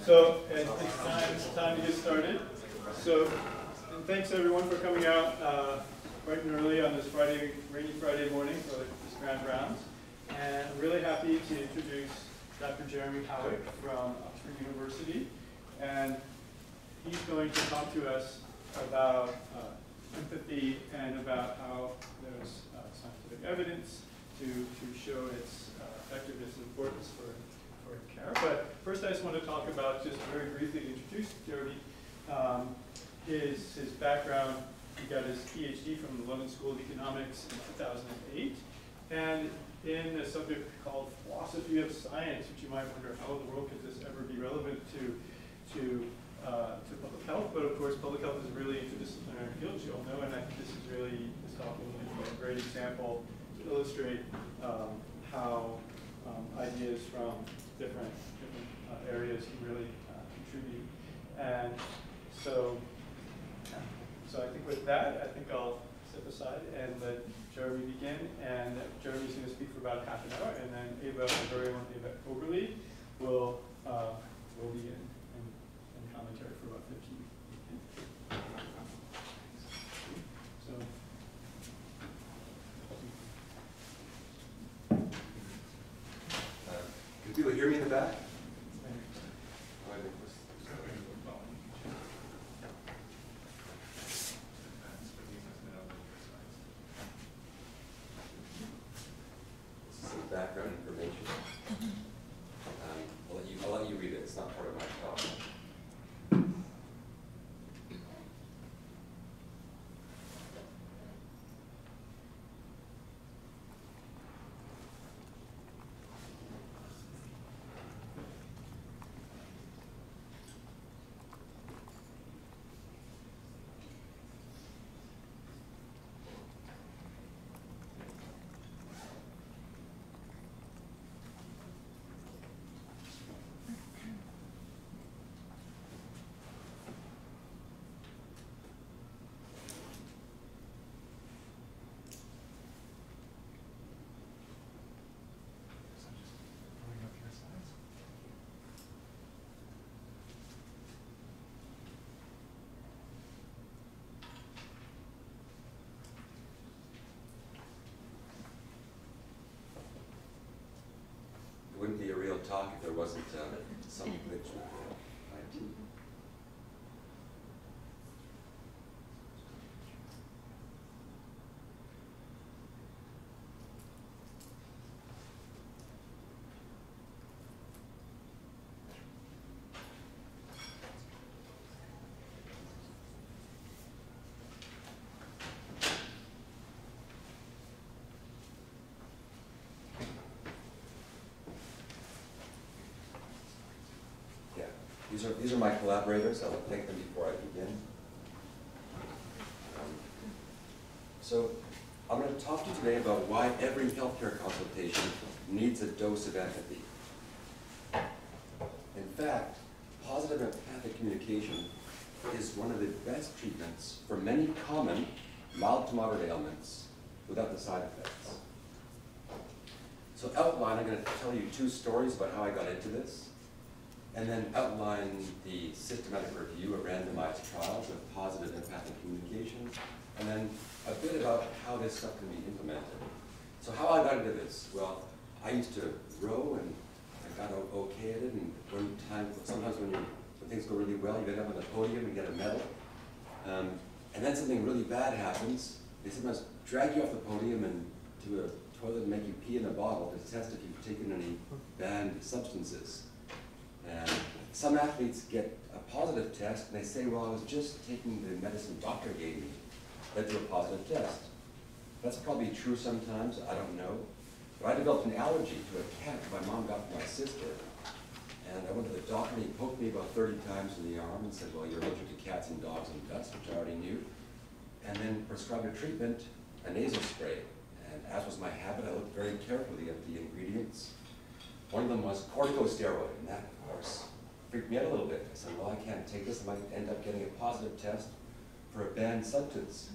So it's time to get started. So, and thanks everyone for coming out bright and early on this rainy Friday morning for this grand rounds. And I'm really happy to introduce Dr. Jeremy Howick from Oxford University. And he's going to talk to us about empathy and about how there's scientific evidence to show its effectiveness and importance for care. But first I just want to talk about, just very briefly to introduce Jeremy, his background. He got his PhD from the London School of Economics in 2008. And in a subject called philosophy of science, which you might wonder, how in the world could this ever be relevant to public health? But of course, public health is a really interdisciplinary field, as you all know, and I think this talk will be a great example to illustrate how ideas from different areas can really contribute. And so I think with that, I think I'll step aside and let Jeremy begin. And Jeremy's going to speak for about half an hour, and then Ava, our very own Ava Oberle, will begin and commentary for about 15 minutes. So. Can people hear me in the back? Background information. I'll let you read it. It's not part of my talk. It wouldn't be a real talk if there wasn't some glitch with IT. These are my collaborators. I'll thank them before I begin. So I'm going to talk to you today about why every healthcare consultation needs a dose of empathy. In fact, positive empathic communication is one of the best treatments for many common mild to moderate ailments without the side effects. So outline, I'm going to tell you 2 stories about how I got into this, and then outline the systematic review of randomized trials of positive empathic communication, and then a bit about how this stuff can be implemented. So how I got into this? Well, I used to row, and I got okay at it, and one time, sometimes when things go really well, you get up on the podium and get a medal, and then something really bad happens. They sometimes drag you off the podium and to a toilet and make you pee in a bottle to test if you've taken any banned substances. And some athletes get a positive test, and they say, well, I was just taking the medicine doctor gave me. Led to a positive test. That's probably true sometimes, I don't know. But I developed an allergy to a cat my mom got from my sister. And I went to the doctor, and he poked me about 30 times in the arm and said, well, you're allergic to cats and dogs and ducks, which I already knew. And then prescribed a treatment, a nasal spray. And as was my habit, I looked very carefully at the ingredients. One of them was corticosteroid, and that, of course, freaked me out a little bit. I said, well, I can't take this. I might end up getting a positive test for a banned substance.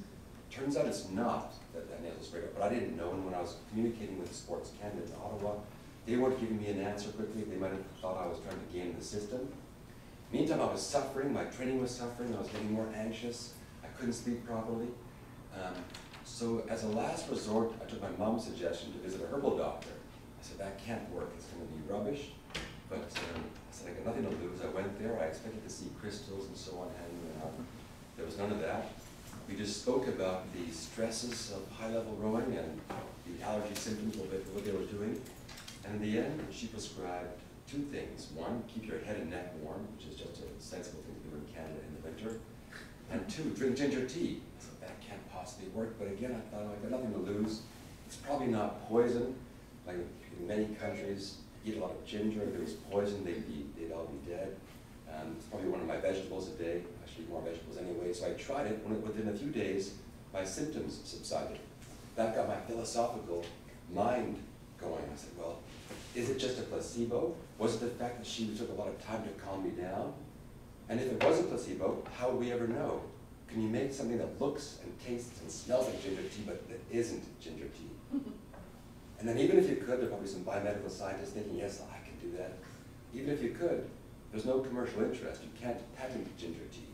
Turns out it's not that nasal spray, but I didn't know. And when I was communicating with the Sports Canada in Ottawa, they weren't giving me an answer quickly. They might have thought I was trying to game the system. Meantime, I was suffering, my training was suffering, I was getting more anxious, I couldn't sleep properly. So as a last resort, I took my mom's suggestion to visit a herbal doctor. I said, that can't work, it's going to be rubbish. But I said, I got nothing to lose. I went there, I expected to see crystals and so on hanging around. There was none of that. We just spoke about the stresses of high-level rowing and the allergy symptoms of what they were doing. And in the end, she prescribed two things. One, keep your head and neck warm, which is just a sensible thing to do in Canada in the winter. And two, drink ginger tea. I said, that can't possibly work. But again, I thought, I've got nothing to lose. It's probably not poison. Like in many countries, eat a lot of ginger. If it was poison, they'd all be dead. It's probably one of my vegetables a day. I should eat more vegetables anyway. So I tried it. Within a few days, my symptoms subsided. That got my philosophical mind going. I said, well, is it just a placebo? Was it the fact that she took a lot of time to calm me down? And if it was a placebo, how would we ever know? Can you make something that looks and tastes and smells like ginger tea, but that isn't ginger tea? And then even if you could, there are probably some biomedical scientists thinking, yes, I can do that. Even if you could, there's no commercial interest. You can't patent ginger tea.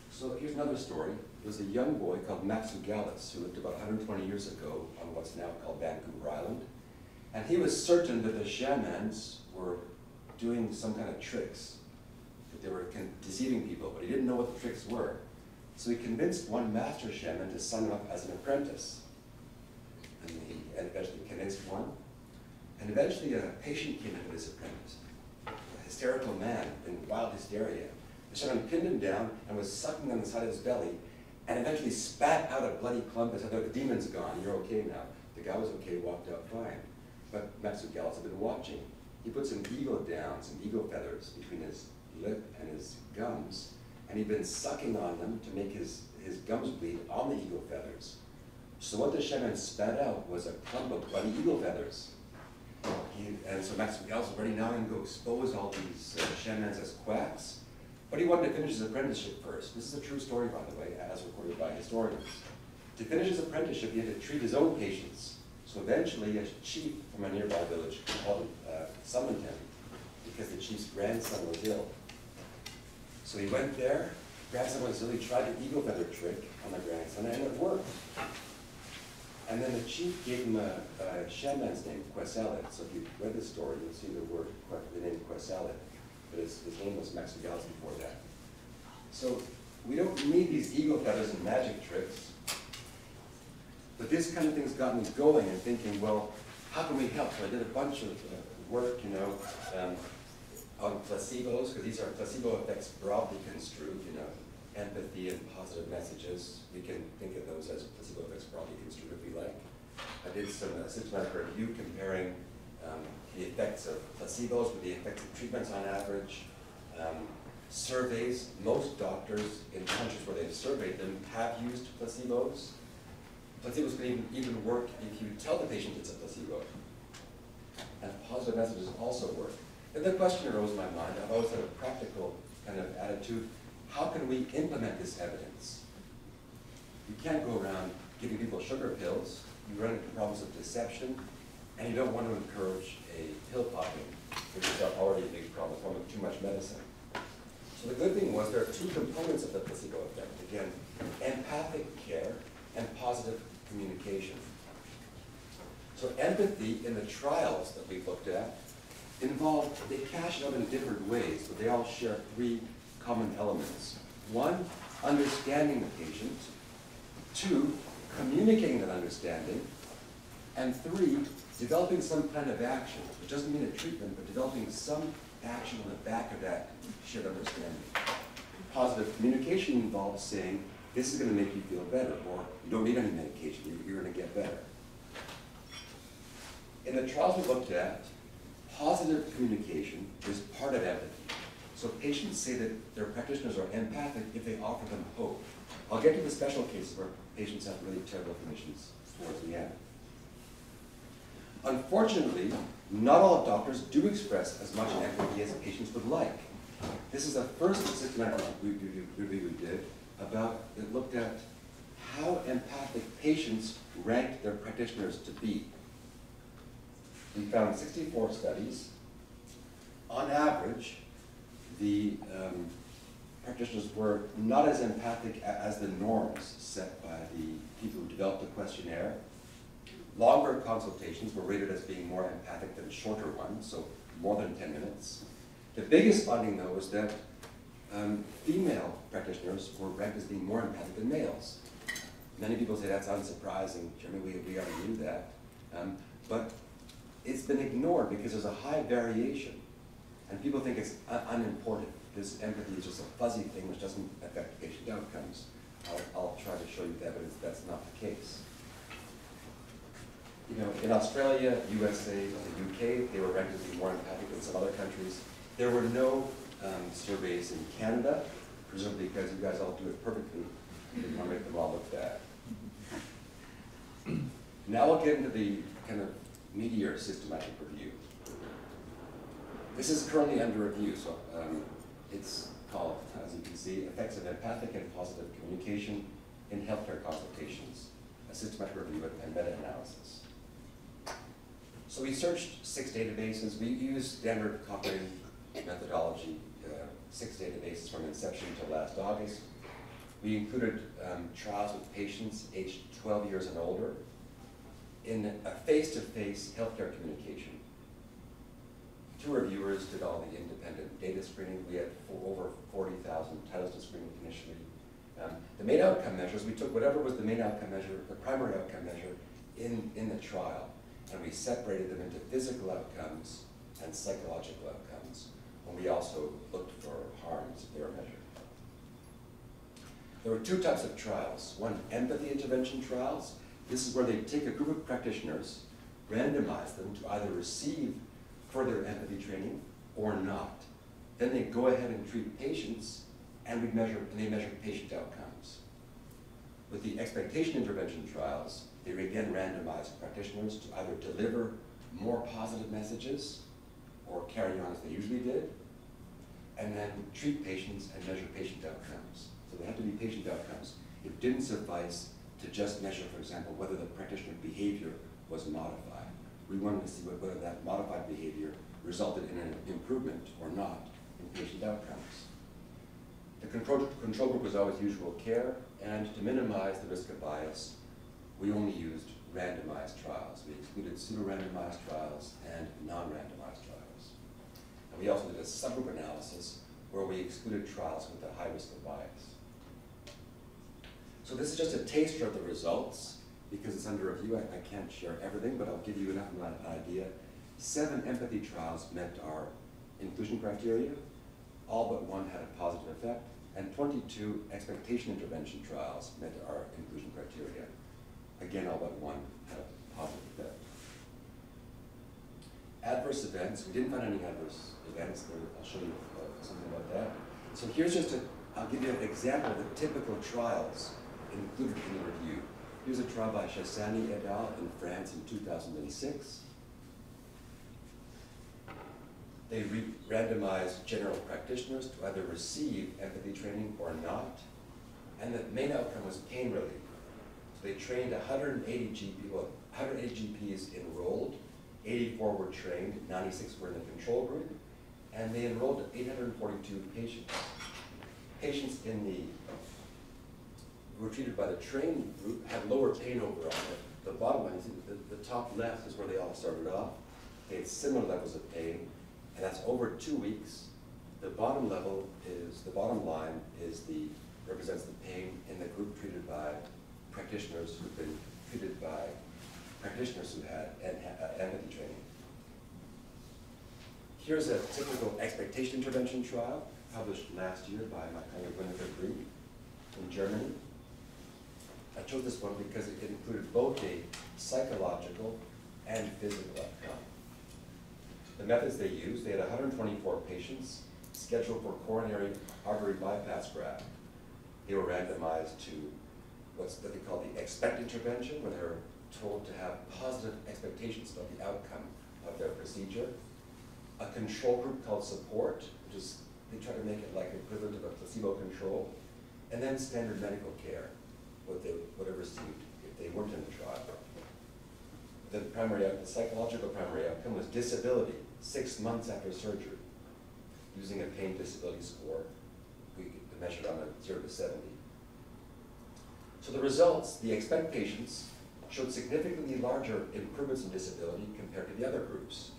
So here's another story. There was a young boy called Matsugalis who lived about 120 years ago on what's now called Vancouver Island. And he was certain that the shamans were doing some kind of tricks, that they were deceiving people, but he didn't know what the tricks were. So he convinced one master shaman to sign him up as an apprentice. And he eventually convinced one. And eventually a patient came into this apprentice, a hysterical man in wild hysteria. The shaman pinned him down and was sucking on the side of his belly, and eventually spat out a bloody clump and said, the demon's gone, you're okay now. The guy was okay, walked out fine. But Matsugalis had been watching. He put some eagle down, some eagle feathers between his lip and his gums, and he'd been sucking on them to make his gums bleed on the eagle feathers. So what the shaman spat out was a clump of bloody eagle feathers. And so Matsugalis was ready now and go expose all these shamans as quacks. But he wanted to finish his apprenticeship first. This is a true story, by the way, as recorded by historians. To finish his apprenticeship, he had to treat his own patients. So eventually, a chief from a nearby village summoned him because the chief's grandson was ill. So he went there, grandson was ill, he tried the eagle feather trick on the grandson, and it worked. And then the chief gave him a shaman's name, Quesalit. So if you read the story, you'll see the name Quesalit. But his name was Matsugalis before that. So we don't need these eagle feathers and magic tricks. But this kind of thing's got me going and thinking, well, how can we help? So I did a bunch of work, on placebos, because these are placebo effects broadly construed, empathy and positive messages. We can think of those as placebo effects broadly construed if we like. I did some systematic review comparing the effects of placebos with the effects of treatments on average. Surveys, most doctors in countries where they've surveyed them have used placebos. Placebos can even work if you tell the patient it's a placebo. And positive messages also work. And the question arose in my mind, I've always had a practical kind of attitude, how can we implement this evidence? You can't go around giving people sugar pills, you run into problems of deception, and you don't want to encourage a pill popping, which is already a big problem, form of too much medicine. So the good thing was there are two components of the placebo effect. Again, empathic care and positive communication. So empathy in the trials that we looked at involved, they cash it out in different ways, but they all share three common elements. One, understanding the patient. Two, communicating that understanding. And three, developing some kind of action, which doesn't mean a treatment, but developing some action on the back of that shared understanding. Positive communication involves saying, this is going to make you feel better, or you don't need any medication, you're going to get better. In the trials we looked at, positive communication is part of empathy. So patients say that their practitioners are empathic if they offer them hope. I'll get to the special cases where patients have really terrible conditions towards the end. Unfortunately, not all doctors do express as much empathy as patients would like. This is the first systematic review we did that looked at how empathic patients ranked their practitioners to be. We found 64 studies. On average, the practitioners were not as empathic as the norms set by the people who developed the questionnaire. Longer consultations were rated as being more empathic than shorter ones, so more than 10 minutes. The biggest finding, though, was that female practitioners were ranked as being more empathic than males. Many people say that's unsurprising. Jeremy, we already knew that. But it's been ignored because there's a high variation. And people think it's unimportant. This empathy is just a fuzzy thing which doesn't affect patient outcomes. I'll try to show you the evidence that's not the case. You know, in Australia, USA, and the UK, they were ranked as being more empathic than some other countries. There were no surveys in Canada, presumably because you guys all do it perfectly. You didn't want to make them all look bad. Now we'll get into the kind of meatier systematic review. This is currently under review, so it's called, as you can see, Effects of Empathic and Positive Communication in Healthcare Consultations, a systematic review and meta-analysis. So we searched 6 databases. We used standard Cochrane methodology, 6 databases from inception to last August. We included trials with patients aged 12 years and older in a face-to-face healthcare communication. 2 reviewers did all the independent data screening. We had over 40,000 titles to screen initially. The main outcome measures, we took whatever was the main outcome measure, the primary outcome measure in the trial, and we separated them into physical outcomes and psychological outcomes. And we also looked for harms if they were measured. There were 2 types of trials. One, empathy intervention trials. This is where they take a group of practitioners, randomize them to either receive further empathy training or not. Then they go ahead and treat patients, and they measure patient outcomes. With the expectation intervention trials, they again randomize practitioners to either deliver more positive messages or carry on as they usually did, and then treat patients and measure patient outcomes. So they had to be patient outcomes. It didn't suffice to just measure, for example, whether the practitioner behavior was modified. We wanted to see whether that modified behavior resulted in an improvement or not in patient outcomes. The control group was always usual care, and to minimize the risk of bias, we only used randomized trials. We excluded pseudo-randomized trials and non-randomized trials. And we also did a subgroup analysis where we excluded trials with a high risk of bias. So this is just a taster of the results. Because it's under review, I can't share everything, but I'll give you enough of an idea. 7 empathy trials met our inclusion criteria. All but 1 had a positive effect. And 22 expectation intervention trials met our inclusion criteria. Again, all but 1 had a positive effect. Adverse events, we didn't find any adverse events. I'll show you something about that. So here's I'll give you an example of the typical trials included in the review. Here's a trial by Chassani et al. In France in 2006. They randomized general practitioners to either receive empathy training or not. And the main outcome was pain relief. So they trained 180 GPs enrolled, 84 were trained, 96 were in the control group, and they enrolled 842 patients. Patients who were treated by the trained group had lower pain overall. The bottom line, you see, the top left is where they all started off. They had similar levels of pain, and that's over 2 weeks. The bottom line represents the pain in the group treated by practitioners who've been treated by practitioners who had empathy training. Here's a typical expectation intervention trial published last year by my colleague Winifred Green in Germany. I chose this one because it included both a psychological and physical outcome. The methods they used, they had 124 patients scheduled for coronary artery bypass graft. They were randomized to what they call the expect intervention, where they were told to have positive expectations about the outcome of their procedure. A control group called support, which is, they try to make it like equivalent of a placebo control. And then standard medical care, what they would have received if they weren't in the trial. The psychological primary outcome was disability 6 months after surgery. using a pain disability score. We measured on a 0 to 70. So the results, the expect patients showed significantly larger improvements in disability compared to the other groups.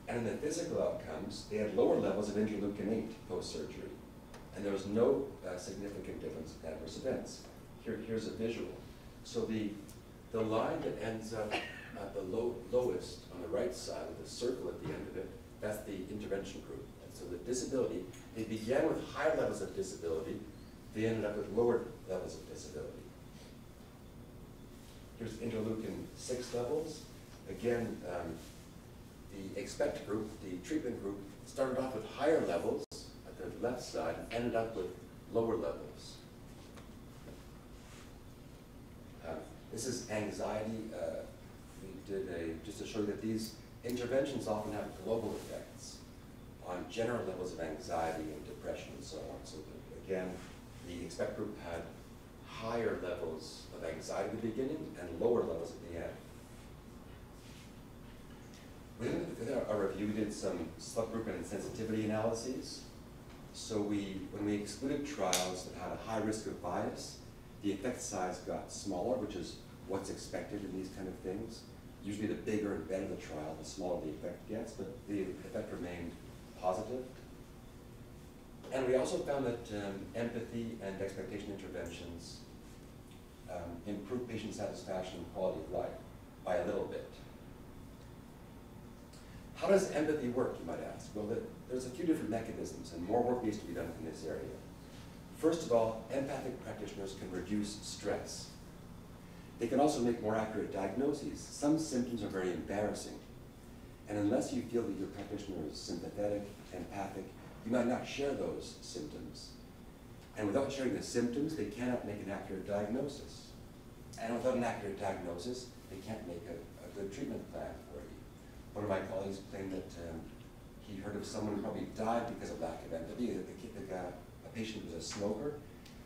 And in the physical outcomes, they had lower levels of interleukin-8 post-surgery. And there was no significant difference in adverse events. Here's a visual. So the line that ends up at the lowest on the right side with a circle at the end of it, that's the intervention group. And so the disability, they began with higher levels of disability, they ended up with lower levels of disability. Here's interleukin-6 levels. Again, the expect group, the treatment group, started off with higher levels at the left side and ended up with lower levels. This is anxiety. We did just to show you that these interventions often have global effects on general levels of anxiety and depression and so on. So again, the expect group had higher levels of anxiety at the beginning and lower levels at the end. Within our review, we did some subgroup and sensitivity analyses. So when we excluded trials that had a high risk of bias, the effect size got smaller, which is what's expected in these kind of things. Usually the bigger and better the trial, the smaller the effect gets, but the effect remained positive. And we also found that empathy and expectation interventions improve patient satisfaction and quality of life by a little bit. How does empathy work, you might ask? Well, there's a few different mechanisms, and more work needs to be done in this area. First of all, empathic practitioners can reduce stress. They can also make more accurate diagnoses. Some symptoms are very embarrassing, and unless you feel that your practitioner is sympathetic, empathic, you might not share those symptoms. And without sharing the symptoms, they cannot make an accurate diagnosis. And without an accurate diagnosis, they can't make a good treatment plan for you. One of my colleagues claimed that he heard of someone who probably died because of lack of empathy. A patient was a smoker,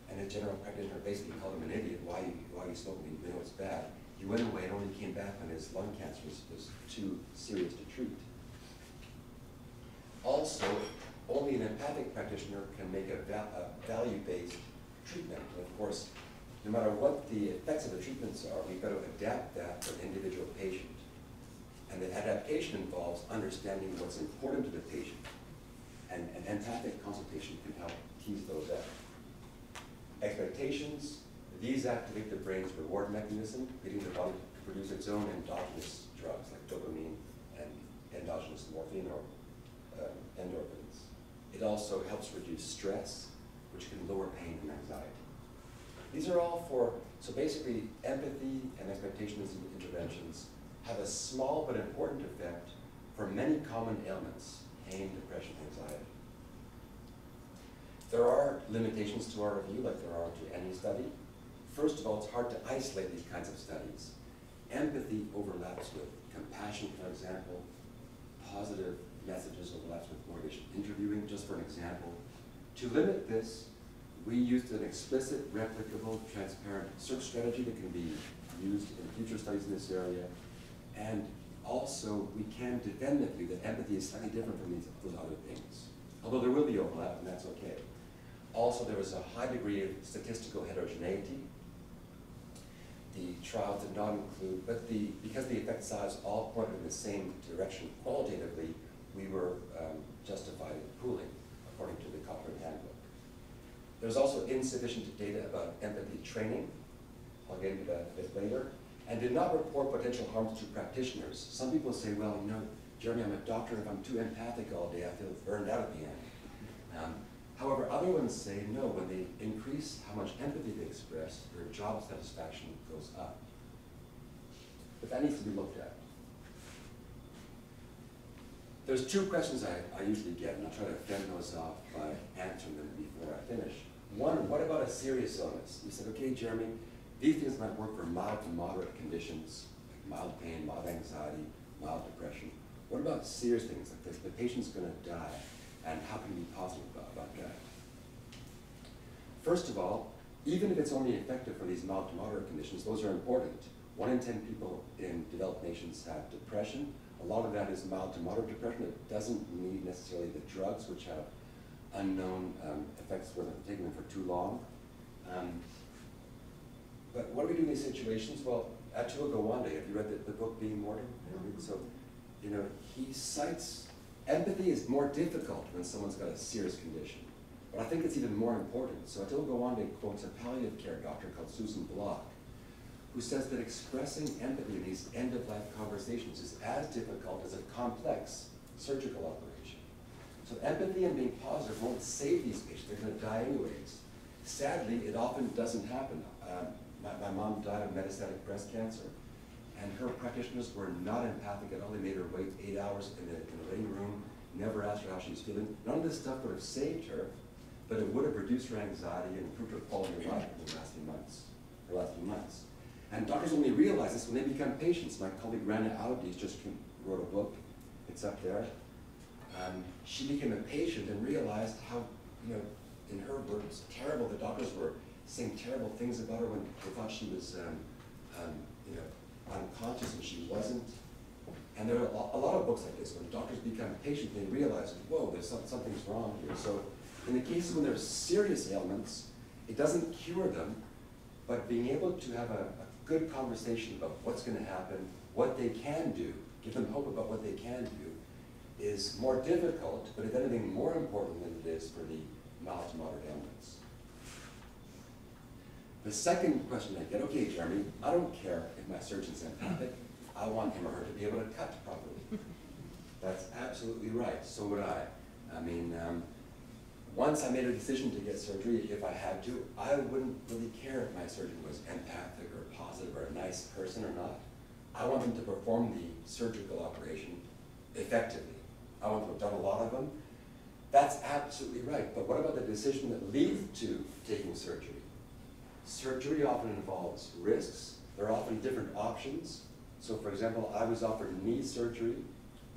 and his general practitioner basically called him an idiot. Why are you smoking? You know it's bad. He went away and only came back when his lung cancer was too serious to treat. Also, only an empathic practitioner can make a value-based treatment. And of course, no matter what the effects of the treatments are, we've got to adapt that for an individual patient. And the adaptation involves understanding what's important to the patient. And an empathic consultation can help tease those out. Expectations, these activate the brain's reward mechanism, leading the body to produce its own endogenous drugs like dopamine and endogenous morphine or endorphins. It also helps reduce stress, which can lower pain and anxiety. These are all so basically empathy and expectations interventions have a small but important effect for many common ailments, pain, depression, anxiety. There are limitations to our review, like there are to any study. First of all, it's hard to isolate these kinds of studies. Empathy overlaps with compassion, for example. Positive messages overlaps with motivation. Interviewing, just for an example. To limit this, we used an explicit, replicable, transparent search strategy that can be used in future studies in this area. And also, we can defend the view that empathy is slightly different from those other things. Although there will be overlap, and that's okay. Also, there was a high degree of statistical heterogeneity. The trials did not include, but because the effect size all pointed in the same direction qualitatively, we were justified in pooling, according to the Cochrane Handbook. There was also insufficient data about empathy training. I'll get into that a bit later. And did not report potential harms to practitioners. Some people say, well, you know, Jeremy, I'm a doctor, and if I'm too empathic all day, I feel burned out at the end. However, other ones say, no, when they increase how much empathy they express, their job satisfaction goes up. But that needs to be looked at. There's two questions I usually get, and I'll try to fend those off by answering them before I finish. One, what about a serious illness? You said, okay, Jeremy, these things might work for mild to moderate conditions, like mild pain, mild anxiety, mild depression. What about serious things like this? The patient's going to die, and how can we be positive about that? First of all, even if it's only effective for these mild to moderate conditions, those are important. 1 in 10 people in developed nations have depression. A lot of that is mild to moderate depression. It doesn't need necessarily the drugs, which have unknown effects whether taking them for too long. But what do we do in these situations? Well, Atul Gawande, have you read the book Being Mortal? So, you know, he cites empathy is more difficult when someone's got a serious condition. But I think it's even more important. So Atul Gawande quotes a palliative care doctor called Susan Block, who says that expressing empathy in these end-of-life conversations is as difficult as a complex surgical operation. So empathy and being positive won't save these patients. They're going to die anyways. Sadly, it often doesn't happen. My mom died of metastatic breast cancer, and her practitioners were not empathic at all. They made her wait 8 hours in the waiting room, never asked her how she was feeling. None of this stuff would have saved her, but it would have reduced her anxiety and improved her quality of life in the last few months. And doctors only realize this when they become patients. My colleague Rana Audi just wrote a book. It's up there. She became a patient and realized how, you know, in her words, terrible. The doctors were saying terrible things about her when they thought she was, you know, unconscious, and she wasn't. And there are a lot of books like this. When doctors become a patient, they realize, whoa, there's something's wrong here. So in the cases when there's serious ailments, it doesn't cure them, but being able to have a good conversation about what's going to happen, what they can do, give them hope about what they can do, is more difficult, but if anything, more important than it is for the mild to moderate ailments. The second question I get, okay, Jeremy, I don't care if my surgeon's empathic. I want him or her to be able to cut properly. That's absolutely right. So would I. I mean, once I made a decision to get surgery, if I had to, I wouldn't really care if my surgeon was empathic or positive or a nice person or not. I want them to perform the surgical operation effectively. I want them to have done a lot of them. That's absolutely right. But what about the decision that leads to taking surgery? Surgery often involves risks. There are often different options. So for example, I was offered knee surgery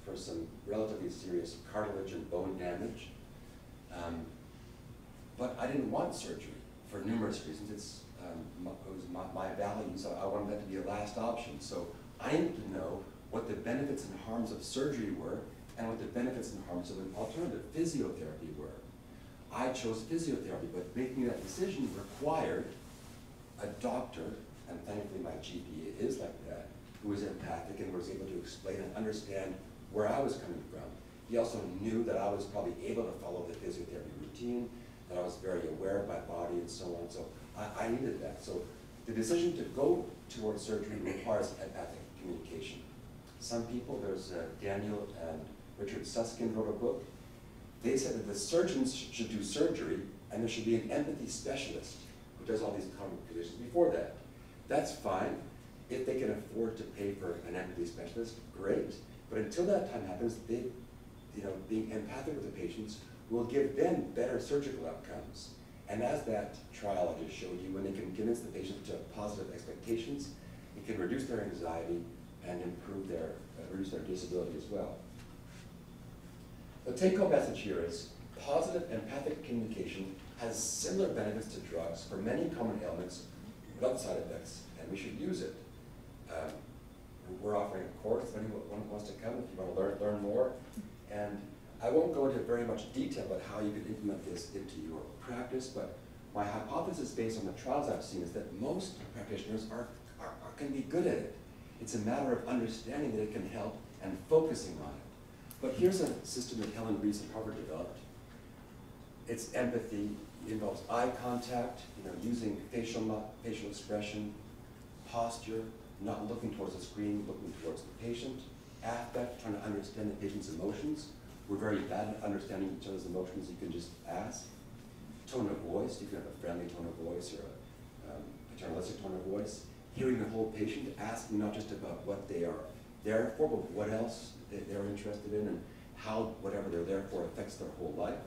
for some relatively serious cartilage and bone damage. But I didn't want surgery for numerous reasons. It was my values. I wanted that to be a last option. So I needed to know what the benefits and harms of surgery were and what the benefits and harms of an alternative physiotherapy were. I chose physiotherapy, but making that decision required a doctor, and thankfully my GP is like that, who was empathic and was able to explain and understand where I was coming from. He also knew that I was probably able to follow the physiotherapy routine, that I was very aware of my body and so on. So I needed that. So the decision to go towards surgery requires empathic communication. Some people, there's Daniel and Richard Susskind wrote a book. They said that the surgeons should do surgery and there should be an empathy specialist who does all these common conditions before that. That's fine. If they can afford to pay for an empathy specialist, great. But until that time happens, they, you know, being empathic with the patients will give them better surgical outcomes. And as that trial I just showed you, when they can convince the patient to have positive expectations, it can reduce their anxiety and improve their, reduce their disability as well. The take-home message here is positive empathic communication has similar benefits to drugs for many common ailments without side effects, and we should use it. We're offering a course if anyone wants to come, if you want to learn more. And I won't go into very much detail about how you can implement this into your practice, but my hypothesis based on the trials I've seen is that most practitioners can be good at it. It's a matter of understanding that it can help and focusing on it. But here's a system that Helen Reese at Harvard developed. It's empathy. It involves eye contact, you know, using facial expression, posture, not looking towards the screen, looking towards the patient, affect, trying to understand the patient's emotions. We're very bad at understanding each other's emotions. You can just ask. Tone of voice, you can have a friendly tone of voice or a paternalistic tone of voice. Hearing the whole patient, asking not just about what they are there for, but what else they're interested in and how whatever they're there for affects their whole life.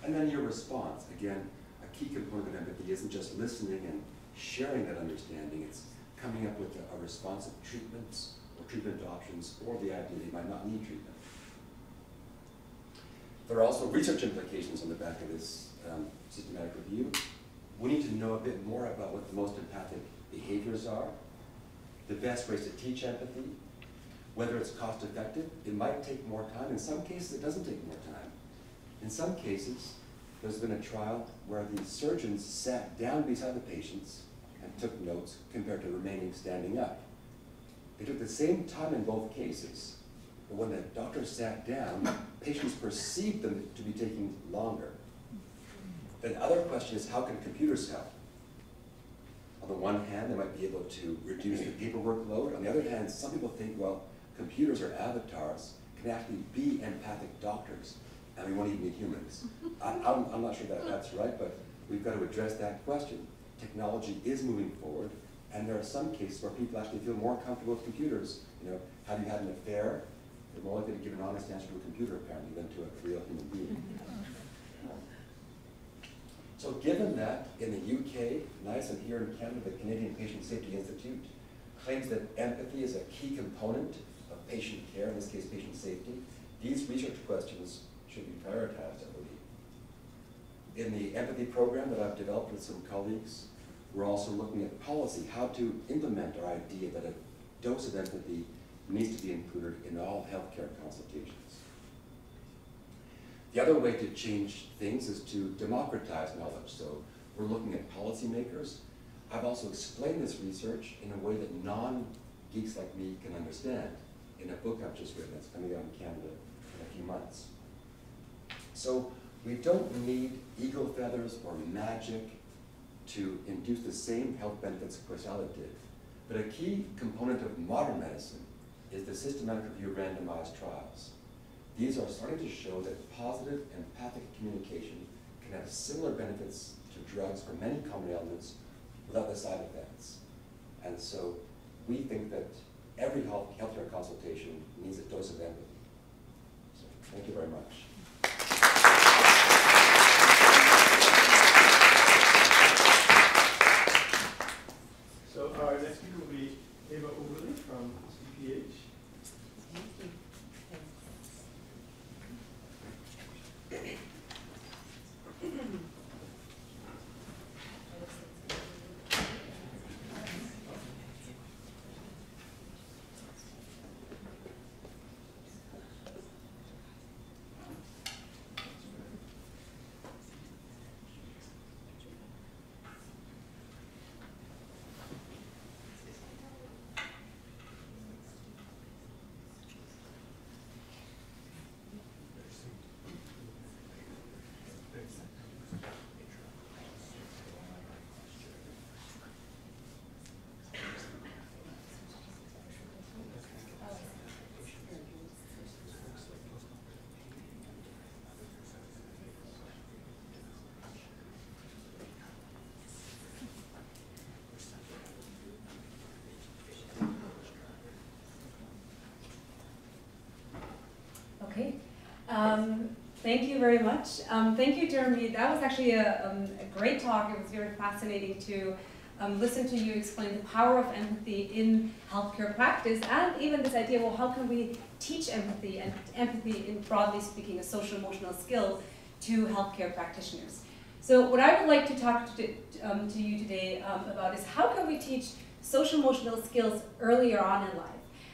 And then your response. Again, a key component of empathy isn't just listening and sharing that understanding, it's coming up with a response of treatments or treatment options or the idea they might not need treatment. There are also research implications on the back of this systematic review. We need to know a bit more about what the most empathic behaviors are, the best ways to teach empathy, whether it's cost effective. It might take more time. In some cases, it doesn't take more time. In some cases, there's been a trial where the surgeons sat down beside the patients and took notes compared to remaining standing up. They took the same time in both cases, but when the doctor sat down, patients perceived them to be taking longer. The other question is, how can computers help? On the one hand, they might be able to reduce the paperwork load. On the other hand, some people think, well, computers or avatars can actually be empathic doctors, and we won't even need humans. I'm not sure that that's right, but we've got to address that question. Technology is moving forward, and there are some cases where people actually feel more comfortable with computers. You know, have you had an affair? They're more likely to give an honest answer to a computer, apparently, than to a real human being. So given that in the UK, NICE, and here in Canada, the Canadian Patient Safety Institute claims that empathy is a key component of patient care, in this case patient safety, these research questions should be prioritized, I believe. In the empathy program that I've developed with some colleagues, we're also looking at policy, how to implement our idea that a dose of empathy needs to be included in all healthcare consultations. The other way to change things is to democratize knowledge. So we're looking at policymakers. I've also explained this research in a way that non-geeks like me can understand in a book I've just written that's coming out in Canada in a few months. So we don't need eagle feathers or magic to induce the same health benefits Corsella did. But a key component of modern medicine is the systematic review of randomized trials. These are starting to show that positive empathic communication can have similar benefits to drugs for many common ailments without the side effects. And so we think that every healthcare consultation needs a dose of empathy. So thank you very much. So our next speaker will be Oberle from SPPH. Thank you. Okay. Thank you very much. Thank you, Jeremy. That was actually a great talk. It was very fascinating to listen to you explain the power of empathy in healthcare practice, and even this idea, well, how can we teach empathy, and empathy, in broadly speaking, a social emotional skill to healthcare practitioners. So what I would like to talk to you today about is how can we teach social emotional skills earlier on in life?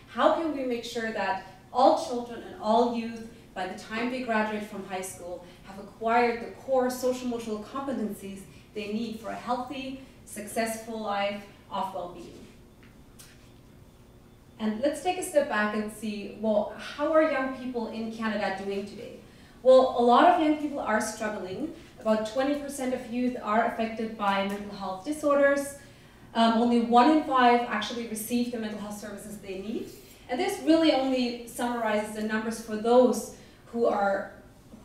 How can we make sure that all children and all youth, by the time they graduate from high school, have acquired the core social emotional competencies they need for a healthy, successful life of well-being? And let's take a step back and see, well, how are young people in Canada doing today? Well, a lot of young people are struggling. About 20% of youth are affected by mental health disorders. Only 1 in 5 actually receive the mental health services they need. And this really only summarizes the numbers for those who are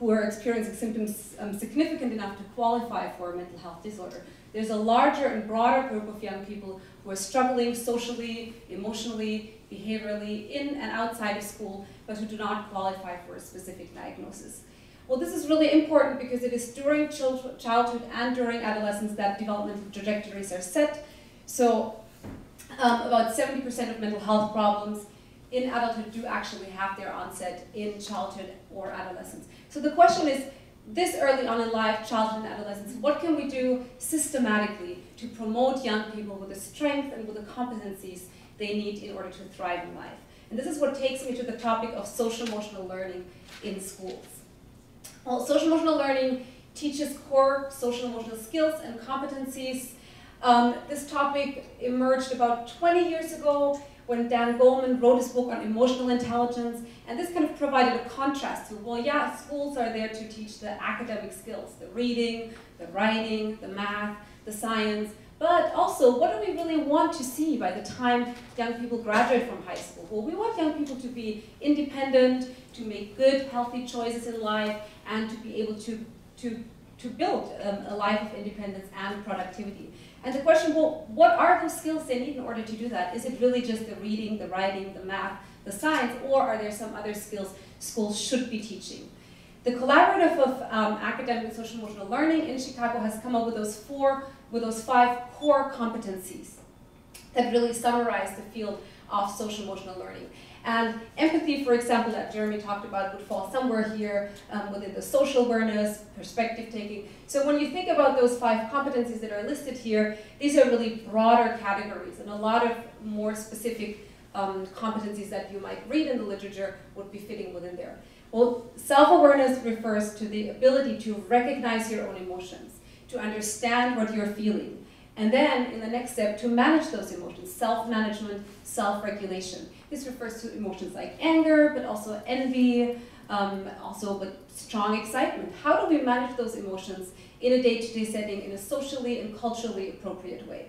experiencing symptoms significant enough to qualify for a mental health disorder. There's a larger and broader group of young people who are struggling socially, emotionally, behaviorally, in and outside of school, but who do not qualify for a specific diagnosis. Well, this is really important because it is during childhood and during adolescence that developmental trajectories are set. So about 70% of mental health problems in adulthood do actually have their onset in childhood or adolescence. So the question is, this early on in life, childhood and adolescence, what can we do systematically to promote young people with the strength and with the competencies they need in order to thrive in life? And this is what takes me to the topic of social emotional learning in schools. Well, social-emotional learning teaches core social-emotional skills and competencies. This topic emerged about 20 years ago when Dan Goleman wrote his book on emotional intelligence, and this kind of provided a contrast to, well, yeah, schools are there to teach the academic skills, the reading, the writing, the math, the science, but also, what do we really want to see by the time young people graduate from high school? Well, we want young people to be independent, to make good, healthy choices in life, and to be able to build a life of independence and productivity. And the question, well, what are those skills they need in order to do that? Is it really just the reading, the writing, the math, the science, or are there some other skills schools should be teaching? The Collaborative of Academic and Social Emotional Learning in Chicago has come up with those 5 core competencies that really summarize the field of social emotional learning. And empathy, for example, that Jeremy talked about, would fall somewhere here within the social awareness, perspective taking. So when you think about those 5 competencies that are listed here, these are really broader categories, and a lot of more specific competencies that you might read in the literature would be fitting within there. Well, self-awareness refers to the ability to recognize your own emotions, to understand what you're feeling, and then, in the next step, to manage those emotions, self-management, self-regulation. This refers to emotions like anger, but also envy, also with strong excitement. How do we manage those emotions in a day-to-day setting in a socially and culturally appropriate way?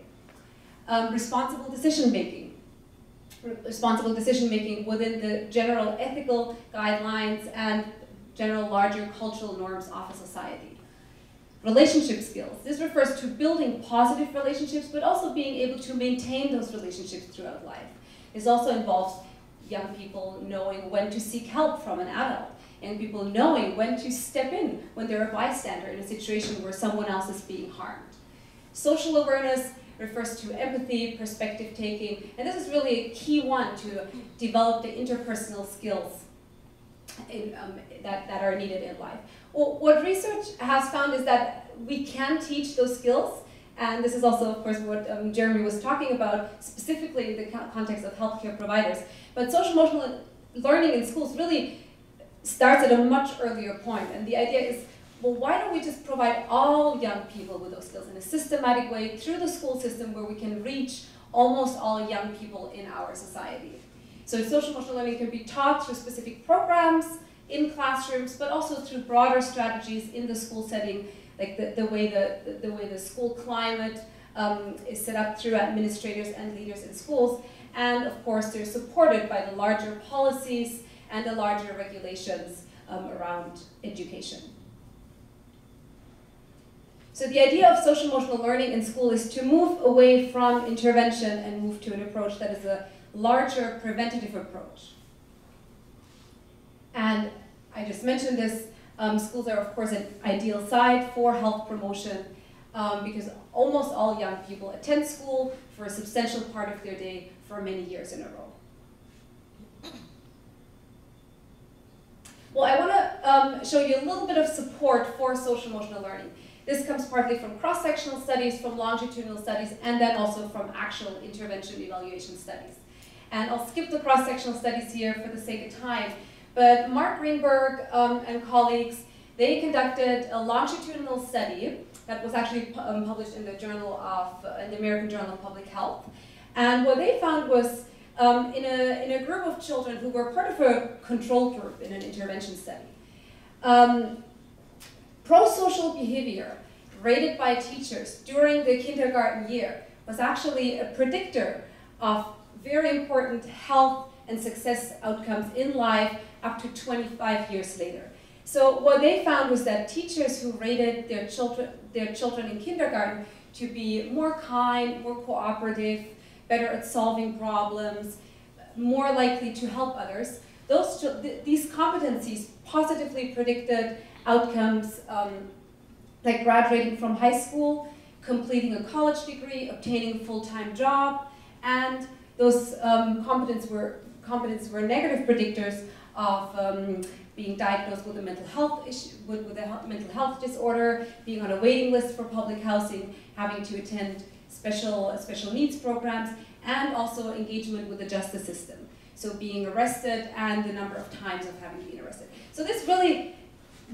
Responsible decision-making. Responsible decision-making within the general ethical guidelines and general larger cultural norms of a society. Relationship skills. This refers to building positive relationships, but also being able to maintain those relationships throughout life. This also involves young people knowing when to seek help from an adult, and people knowing when to step in when they're a bystander in a situation where someone else is being harmed. Social awareness refers to empathy, perspective taking, and this is really a key one to develop the interpersonal skills that are needed in life. Well, what research has found is that we can teach those skills, and this is also, of course, what Jeremy was talking about, specifically in the context of healthcare providers. But social-emotional learning in schools really starts at a much earlier point, and the idea is, well, why don't we just provide all young people with those skills in a systematic way through the school system where we can reach almost all young people in our society? So social-emotional learning can be taught through specific programs, in classrooms, but also through broader strategies in the school setting, like the way the school climate is set up through administrators and leaders in schools. And of course, they're supported by the larger policies and the larger regulations around education. So the idea of social-emotional learning in school is to move away from intervention and move to an approach that is a larger preventative approach. And I just mentioned this, schools are of course an ideal site for health promotion because almost all young people attend school for a substantial part of their day for many years in a row. Well, I want to show you a little bit of support for social-emotional learning. This comes partly from cross-sectional studies, from longitudinal studies, and then also from actual intervention evaluation studies. And I'll skip the cross-sectional studies here for the sake of time, but Mark Greenberg and colleagues, they conducted a longitudinal study that was actually published in the in the American Journal of Public Health. And what they found was in a group of children who were part of a control group in an intervention study, pro-social behavior rated by teachers during the kindergarten year was actually a predictor of very important health and success outcomes in life up to 25 years later. So what they found was that teachers who rated their children in kindergarten to be more kind, more cooperative, better at solving problems, more likely to help others, these competencies positively predicted outcomes like graduating from high school, completing a college degree, obtaining a full-time job, and those competences were negative predictors of being diagnosed with a mental health issue, with a mental health disorder, being on a waiting list for public housing, having to attend special needs programs, and also engagement with the justice system. So being arrested and the number of times of having been arrested. So this really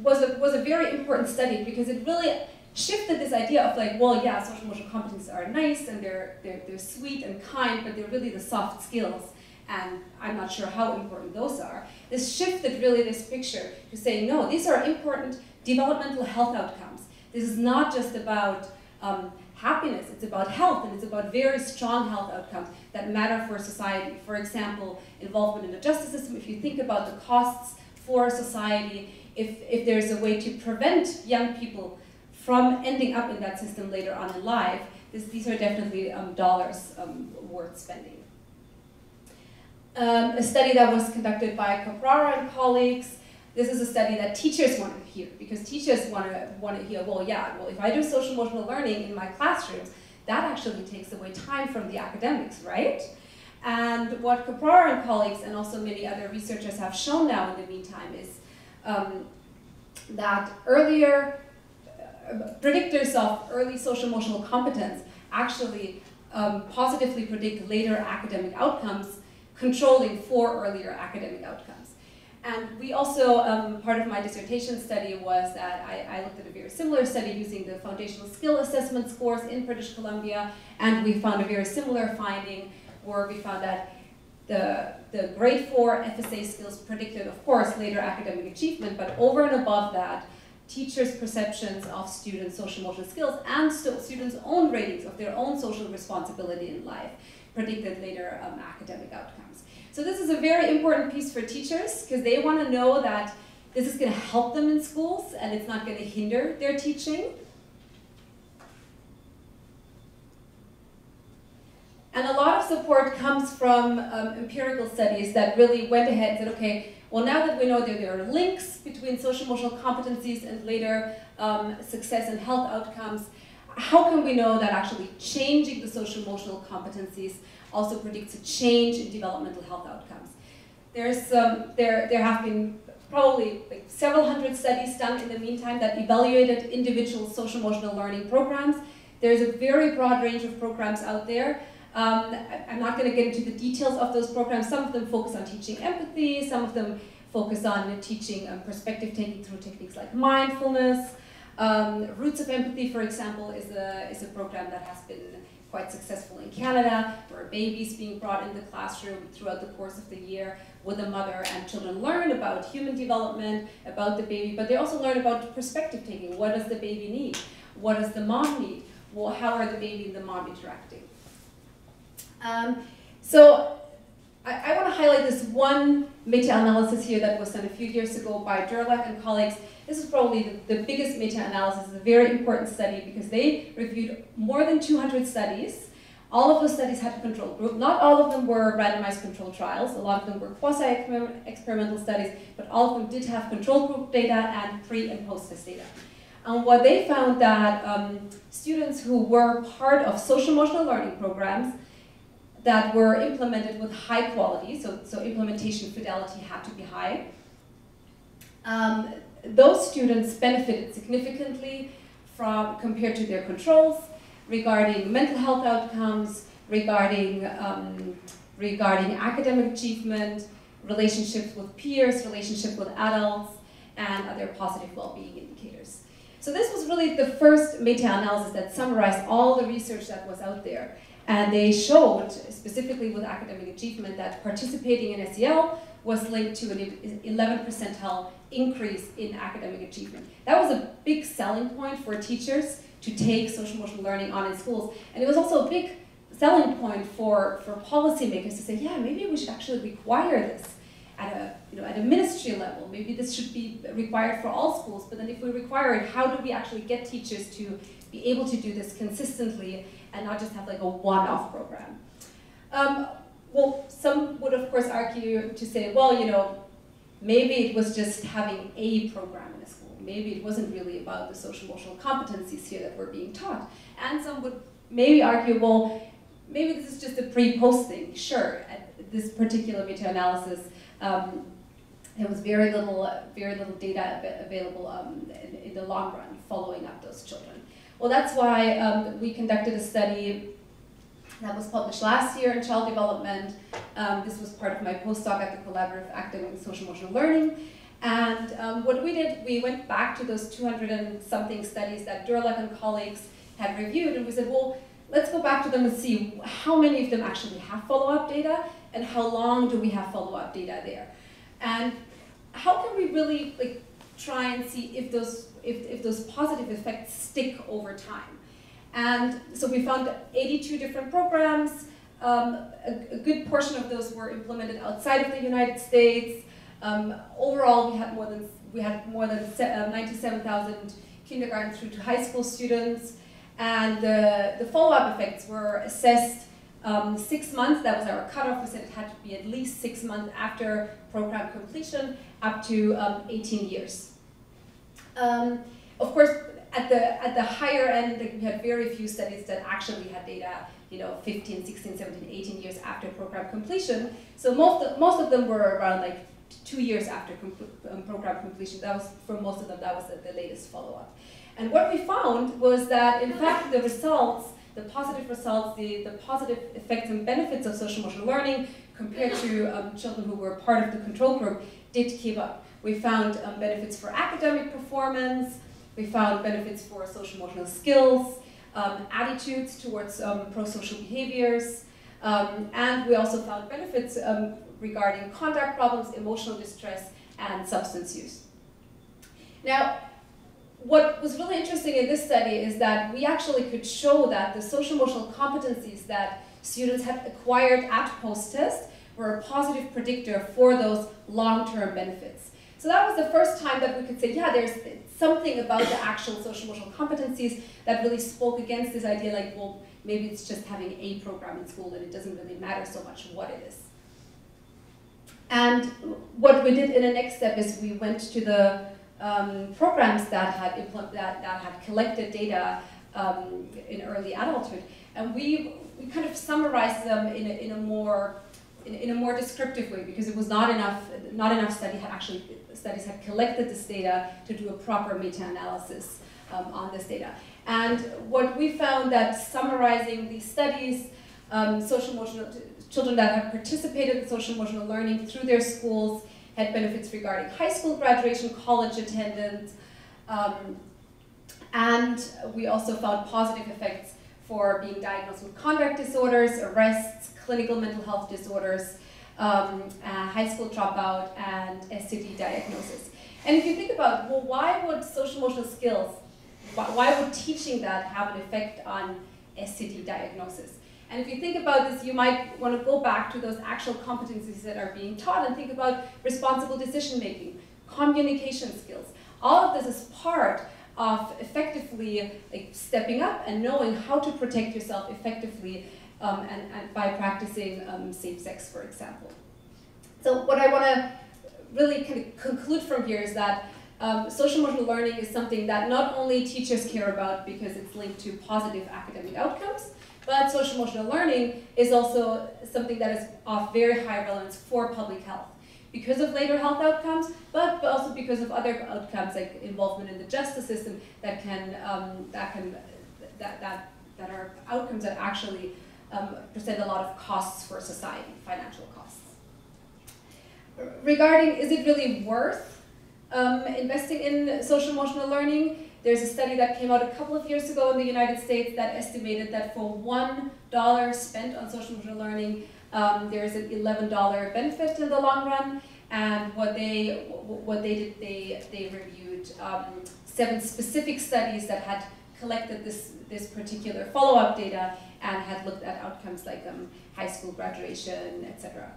was a very important study because it really shifted this idea of like, well, yeah, social emotional competencies are nice and they're sweet and kind, but they're really the soft skills, and I'm not sure how important those are. This shifted really this picture to say, no, these are important developmental health outcomes. This is not just about happiness, it's about health, and it's about very strong health outcomes that matter for society. For example, involvement in the justice system. If you think about the costs for society, if there's a way to prevent young people from ending up in that system later on in life, these are definitely dollars worth spending. A study that was conducted by Caprara and colleagues. This is a study that teachers want to hear, because teachers want to hear, well, yeah, well, if I do social emotional learning in my classrooms, that actually takes away time from the academics, right? And what Caprara and colleagues and also many other researchers have shown now in the meantime is that earlier predictors of early social emotional competence actually positively predict later academic outcomes, controlling for earlier academic outcomes. And we also, part of my dissertation study was that I looked at a very similar study using the foundational skill assessment scores in British Columbia, and we found a very similar finding where we found that the grade 4 FSA skills predicted, of course, later academic achievement, but over and above that, teachers' perceptions of students' social emotional skills and students' own ratings of their own social responsibility in life predicted later academic outcomes. So this is a very important piece for teachers because they want to know that this is going to help them in schools and it's not going to hinder their teaching. And a lot of support comes from empirical studies that really went ahead and said, okay, well, now that we know that there are links between social emotional competencies and later success and health outcomes, how can we know that actually changing the social emotional competencies also predicts a change in developmental health outcomes? There have been probably like several hundred studies done in the meantime that evaluated individual social emotional learning programs. There's a very broad range of programs out there. I'm not going to get into the details of those programs. Some of them focus on teaching empathy, some of them focus on teaching perspective taking through techniques like mindfulness. Roots of Empathy, for example, is a program that has been quite successful in Canada, where babies being brought in the classroom throughout the course of the year with a mother, and children learn about human development, about the baby, but they also learn about perspective taking. What does the baby need? What does the mom need? Well, how are the baby and the mom interacting? So I want to highlight this one meta-analysis here that was done a few years ago by Durlach and colleagues. This is probably the biggest meta-analysis. It's a very important study because they reviewed more than 200 studies. All of those studies had a control group. Not all of them were randomized control trials. A lot of them were quasi-experimental studies, but all of them did have control group data and pre- and post-test data. And what they found that students who were part of social emotional learning programs that were implemented with high quality, so implementation fidelity had to be high, those students benefited significantly compared to their controls regarding mental health outcomes, regarding academic achievement, relationships with peers, relationships with adults, and other positive well-being indicators. So this was really the first meta-analysis that summarized all the research that was out there. And they showed, specifically with academic achievement, that participating in SEL was linked to an 11 percentile increase in academic achievement. That was a big selling point for teachers to take social emotional learning on in schools. And it was also a big selling point for policymakers to say, yeah, maybe we should actually require this at a ministry level. Maybe this should be required for all schools. But then if we require it, how do we actually get teachers to be able to do this consistently and not just have like a one-off program? Well, some would of course argue to say, well, maybe it was just having a program in a school. Maybe it wasn't really about the social emotional competencies here that were being taught. And some would maybe argue, well, maybe this is just a pre-post thing. Sure, at this particular meta-analysis, there was very little data available in the long run following up those children. Well, that's why we conducted a study that was published last year in Child Development. This was part of my postdoc at the Collaborative Academic and Social Emotional Learning. And what we did, we went back to those 200 and something studies that Durlach and colleagues had reviewed, and we said, well, let's go back to them and see how many of them actually have follow-up data, and how long do we have follow-up data there. And how can we really try and see if those positive effects stick over time? And so we found 82 different programs. A good portion of those were implemented outside of the United States. Overall, we had more than 97,000 kindergarten through to high school students, and the follow-up effects were assessed 6 months. That was our cutoff. We said it had to be at least 6 months after program completion, up to 18 years. Of course, at the higher end, we had very few studies that actually had data, 15, 16, 17, 18 years after program completion. So most of them were around 2 years after program completion. That was, for most of them, that was the latest follow-up. And what we found was that, in fact, the results, the positive results, the positive effects and benefits of social emotional learning compared to children who were part of the control group did keep up. We found benefits for academic performance. We found benefits for social emotional skills, attitudes towards pro-social behaviors, and we also found benefits regarding conduct problems, emotional distress, and substance use. Now, what was really interesting in this study is that we actually could show that the social emotional competencies that students had acquired at post-test were a positive predictor for those long-term benefits. So that was the first time that we could say, yeah, there's something about the actual social emotional competencies that really spoke against this idea well, maybe it's just having a program in school and it doesn't really matter so much what it is. And what we did in the next step is we went to the programs that had collected data in early adulthood, and we kind of summarized them in a more descriptive way, because it was not enough studies had collected this data to do a proper meta-analysis on this data. And what we found that summarizing these studies, children that have participated in social emotional learning through their schools had benefits regarding high school graduation, college attendance, and we also found positive effects for being diagnosed with conduct disorders, arrests, clinical mental health disorders, high school dropout, and STD diagnosis. And if you think about, well, why would social emotional skills, why would teaching that have an effect on STD diagnosis? And if you think about this, you might want to go back to those actual competencies that are being taught and think about responsible decision-making, communication skills. All of this is part of effectively stepping up and knowing how to protect yourself effectively and by practicing safe sex, for example. So what I want to really kind of conclude from here is that social emotional learning is something that not only teachers care about because it's linked to positive academic outcomes, but social emotional learning is also something that is of very high relevance for public health because of later health outcomes, but also because of other outcomes like involvement in the justice system that are outcomes that actually present a lot of costs for society, financial costs. Regarding, is it really worth investing in social emotional learning? There's a study that came out a couple of years ago in the United States that estimated that for $1 spent on social emotional learning, there's an $11 benefit in the long run. And what they did, they reviewed 7 specific studies that had collected this particular follow-up data and had looked at outcomes like high school graduation, etc.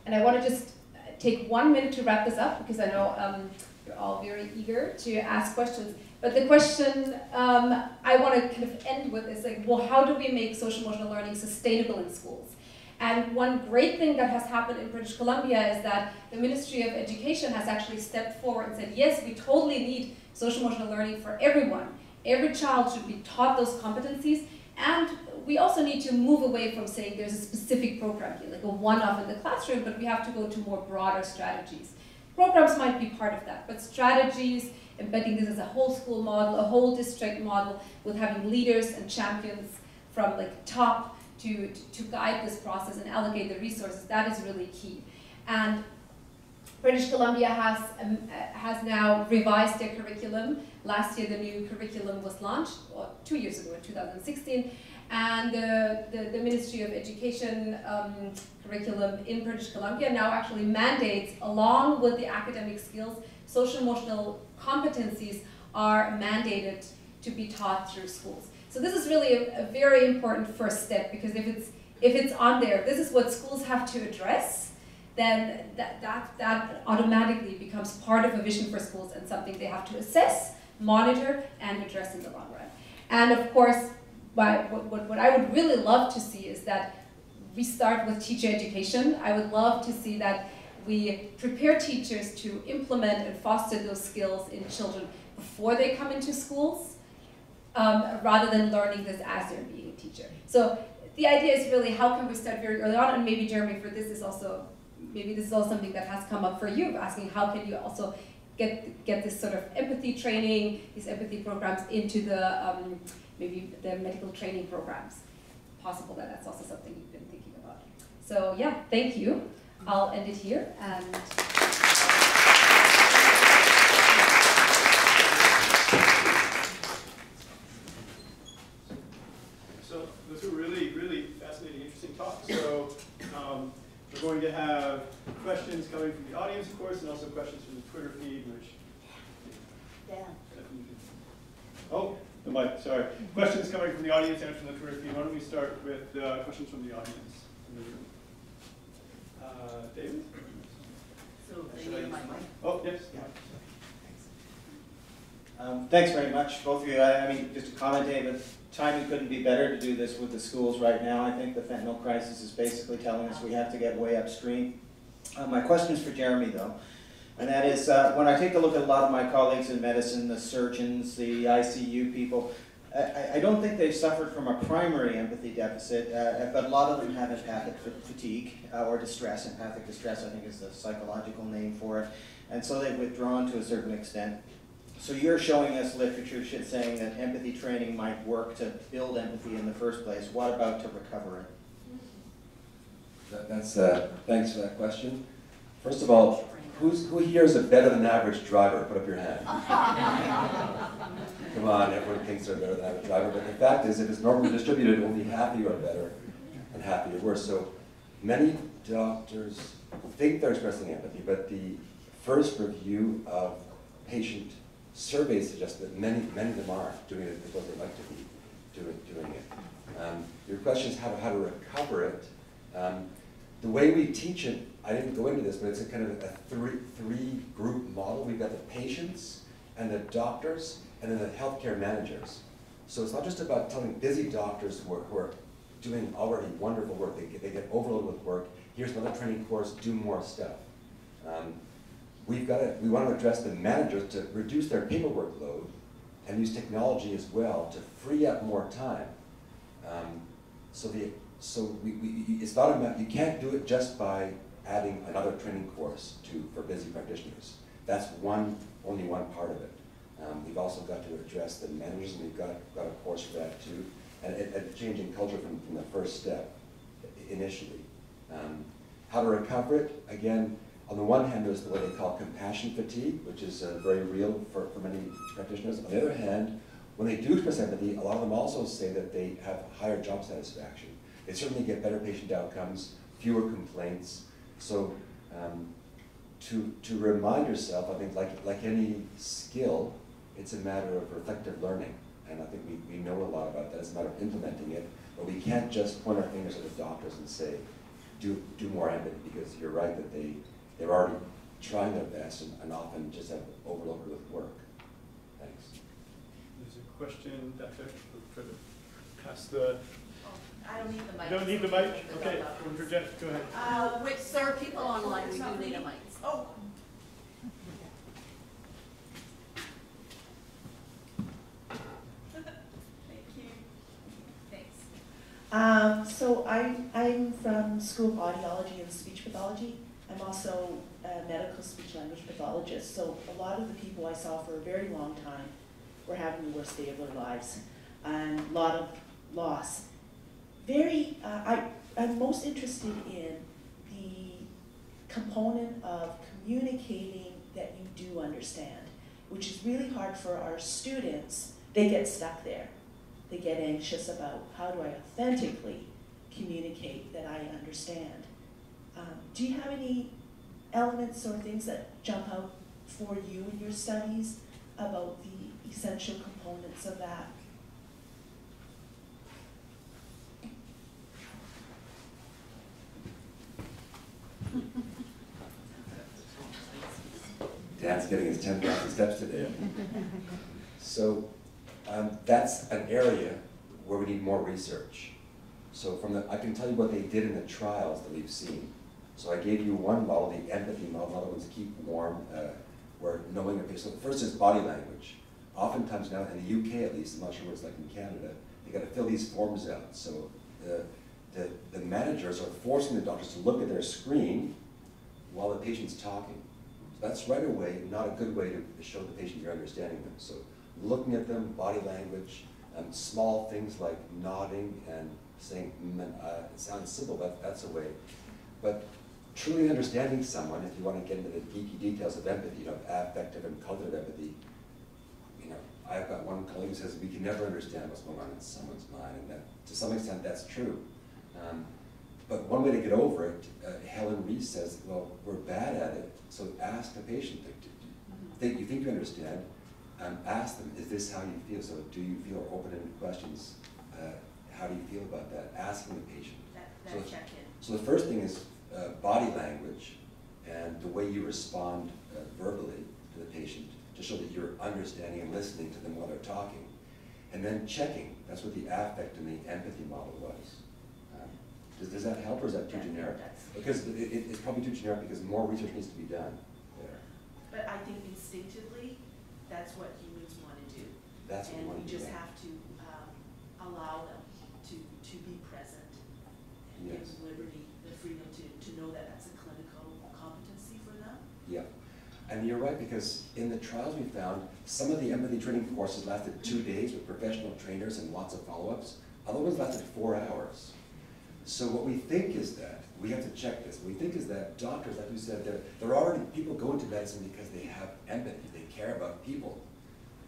And I want to just take 1 minute to wrap this up because I know you're all very eager to ask questions. But the question I want to kind of end with is well, how do we make social emotional learning sustainable in schools? And one great thing that has happened in British Columbia is that the Ministry of Education has actually stepped forward and said, yes, we totally need social emotional learning for everyone. Every child should be taught those competencies, and we also need to move away from saying there's a specific program here, like a one-off in the classroom, but we have to go to more broader strategies. Programs might be part of that, but strategies, embedding this as a whole school model, a whole district model, with having leaders and champions from top to guide this process and allocate the resources, that is really key. And British Columbia has now revised their curriculum. Last year the new curriculum was launched, or 2 years ago in 2016, and the Ministry of Education curriculum in British Columbia now actually mandates, along with the academic skills, social emotional competencies are mandated to be taught through schools. So this is really a very important first step, because if it's on there, this is what schools have to address, then that automatically becomes part of a vision for schools and something they have to assess, monitor, and address in the long run. And of course, what I would really love to see is that we start with teacher education. I would love to see that we prepare teachers to implement and foster those skills in children before they come into schools, rather than learning this as they're being a teacher. So the idea is really, how can we start very early on? And maybe Jeremy, for this is also, maybe this is also something that has come up for you, asking how can you also get this sort of empathy training, these empathy programs into the maybe the medical training programs. Possible that that's also something you've been thinking about. So yeah, thank you. I'll end it here. And so those are really, really fascinating, interesting talks. So we're going to have questions coming from the audience, of course, and also questions from the Twitter feed, which. Yeah. Oh, the mic, sorry. Questions coming from the audience and from the Twitter feed. Why don't we start with questions from the audience in the room? David? So they need my mic. Oh, yes. Thanks very much, both of you. I mean, just to comment, David, timing couldn't be better to do this with the schools right now. I think the fentanyl crisis is basically telling us we have to get way upstream. My question is for Jeremy, though, and that is, when I take a look at a lot of my colleagues in medicine, the surgeons, the ICU people, I don't think they've suffered from a primary empathy deficit, but a lot of them have empathic fatigue or distress. Empathic distress, I think, is the psychological name for it. And so they've withdrawn to a certain extent. So you're showing us literature saying that empathy training might work to build empathy in the first place. What about to recover it? Thanks for that question. First of all, who here is a better than average driver? Put up your hand. Come on, everyone thinks they're better than average driver, but the fact is, if it's normally distributed, only half of you are better and half of you are worse. So many doctors think they're expressing empathy, but the first review of patient surveys suggest that many of them aren't doing it because they like to be doing it. Your question is how to recover it. The way we teach it, I didn't go into this, but it's a kind of a three group model. We've got the patients and the doctors and then the healthcare managers. So it's not just about telling busy doctors who are doing already wonderful work. They get overloaded with work. Here's another training course, do more stuff. We want to address the managers to reduce their paperwork load and use technology as well to free up more time. It's not about, you can't do it just by adding another training course for busy practitioners. That's only one part of it. We've also got to address the managers, and we've got a course for that too, and changing culture from the first step initially. How to recover it, again, on the one hand, there's what they call compassion fatigue, which is very real for many practitioners. On the other hand, when they do express empathy, a lot of them also say that they have higher job satisfaction. They certainly get better patient outcomes, fewer complaints. So to remind yourself, I think like any skill, it's a matter of reflective learning. And I think we know a lot about that. It's a matter of implementing it. But we can't just point our fingers at the doctors and say, do more empathy, because you're right that they're already trying their best and often just have overloaded with work. Thanks. There's a question back there. Try to pass the. I don't need the mic. You don't need the mic? Okay, project, go ahead. Sir, people online, we do need a mic. Oh. Thank you. Thanks. So I'm from School of Audiology and Speech Pathology. I'm also a medical speech language pathologist. So a lot of the people I saw for a very long time were having the worst day of their lives, and a lot of loss. I'm most interested in the component of communicating that you do understand, which is really hard for our students. They get stuck there. They get anxious about, how do I authentically communicate that I understand? Do you have any elements or things that jump out for you in your studies about the essential components of that? Dan's getting his 10,000 steps today. So that's an area where we need more research. So I can tell you what they did in the trials that we've seen. So I gave you one model, the empathy model. Another one's keep warm, where knowing a patient. So the first is body language. Oftentimes now, in the UK at least, I'm not sure what it's like in Canada, they got to fill these forms out. So the managers are forcing the doctors to look at their screen while the patient's talking. So that's right away not a good way to show the patient you're understanding them. So looking at them, body language, small things like nodding and saying, it sounds simple, but that's a way. But truly understanding someone, if you want to get into the geeky details of empathy, affective and cognitive empathy, I've got one colleague who says we can never understand what's going on in someone's mind, and that, to some extent, that's true. But one way to get over it, Helen Reese says, well, we're bad at it, so ask the patient. You think you understand, ask them, is this how you feel? So do you feel open-ended questions? How do you feel about that? Asking the patient. That check-in. So the first thing is body language and the way you respond verbally to the patient to show that you're understanding and listening to them while they're talking. And then checking. That's what the affect and the empathy model was. Does that help, or is that too generic? Because it's probably too generic because more research needs to be done there. But I think instinctively, that's what humans want to do. That's what we want to do. And we just have to allow them to be present and give them liberty, the freedom to know that that's a clinical competency for them. Yeah. And you're right, because in the trials we found some of the empathy training courses lasted 2 days with professional trainers and lots of follow-ups. Other ones lasted 4 hours. So what we think is that, we have to check this, what we think is that doctors, like you said, they're already, people go into medicine because they have empathy, they care about people.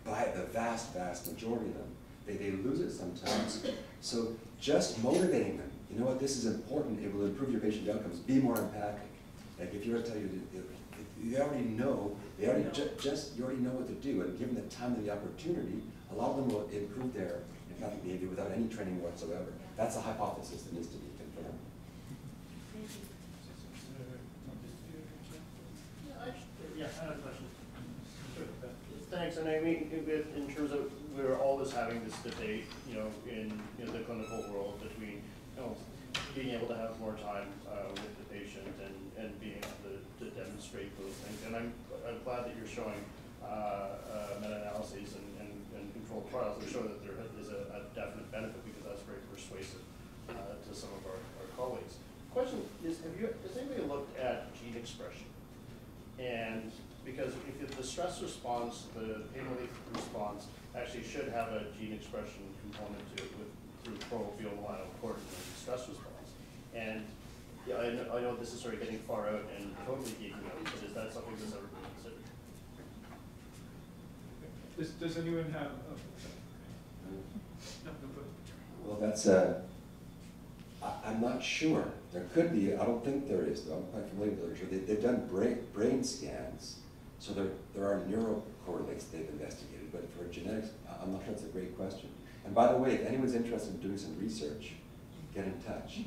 By the vast, vast majority of them. They lose it sometimes. So just motivating them, you know what, this is important, it will improve your patient outcomes, be more empathic. Like if you were to tell you, you already know, you already know what to do, and given the time and the opportunity, a lot of them will improve their empathic behavior without any training whatsoever. That's a hypothesis that needs to be confirmed. Yeah, I have a question. Thanks, and I mean, in terms of, we're always having this debate, in the clinical world between, being able to have more time with the patient and being able to demonstrate those things. And I'm glad that you're showing meta-analyses and controlled trials that show that there is a definite benefit, because that's very persuasive to some of our colleagues. Question is, has anybody looked at gene expression? And because if the stress response, the pain relief response, actually should have a gene expression component to it through pro-phenylmelanocortin and stress response. And yeah, I know this is sort of getting far out and totally geeking out, but is that something that's ever been considered? Does anyone have? No, well, that's I'm not sure. There could be. I don't think there is, though. I'm quite familiar with the literature. They've done brain scans, so there are neural correlates they've investigated. But for genetics, I'm not sure. That's a great question. And by the way, if anyone's interested in doing some research, get in touch.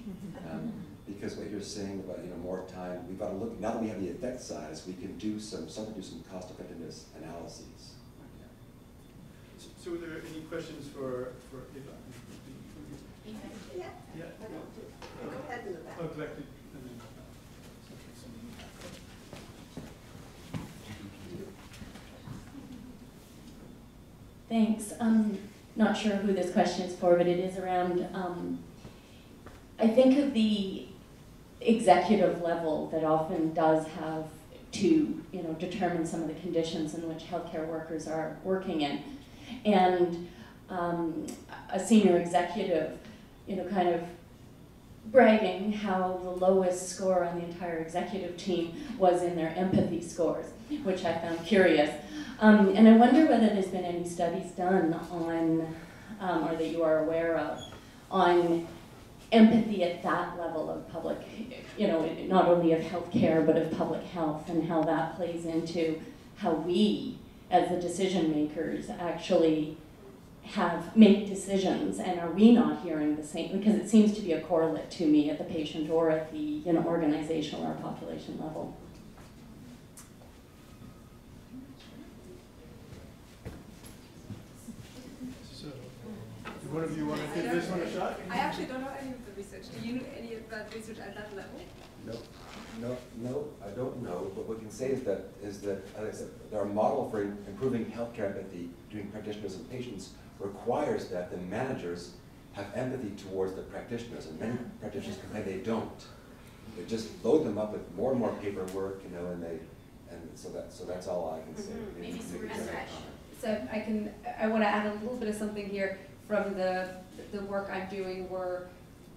Because what you're saying about more time, we've got to look. Now that we have the effect size, we can do some cost effectiveness analyses. So, are there any questions for Eva? Yeah. Yeah. Go ahead in the back. Oh, collected. And then, Thanks. I'm not sure who this question is for, but it is around, I think of the executive level that often does have to, determine some of the conditions in which healthcare workers are working in. And a senior executive, kind of bragging how the lowest score on the entire executive team was in their empathy scores, which I found curious. And I wonder whether there's been any studies done on, or that you are aware of, on empathy at that level of public, you know, not only of healthcare, but of public health, and how that plays into how we, as the decision makers, actually make decisions, and are we not hearing the same? Because it seems to be a correlate to me at the patient or at the, you know, organizational or population level. So, do one of you want to give this one a shot? I actually don't know any of the research. Do you know any of that research at that level? No, I don't know. But what we can say is that, as I said, our model for improving healthcare empathy between practitioners and patients requires that the managers have empathy towards the practitioners, and many practitioners complain they don't. They just load them up with more and more paperwork, you know, and so that's all I can say. Maybe some research. So I want to add a little bit of something here from the work I'm doing, where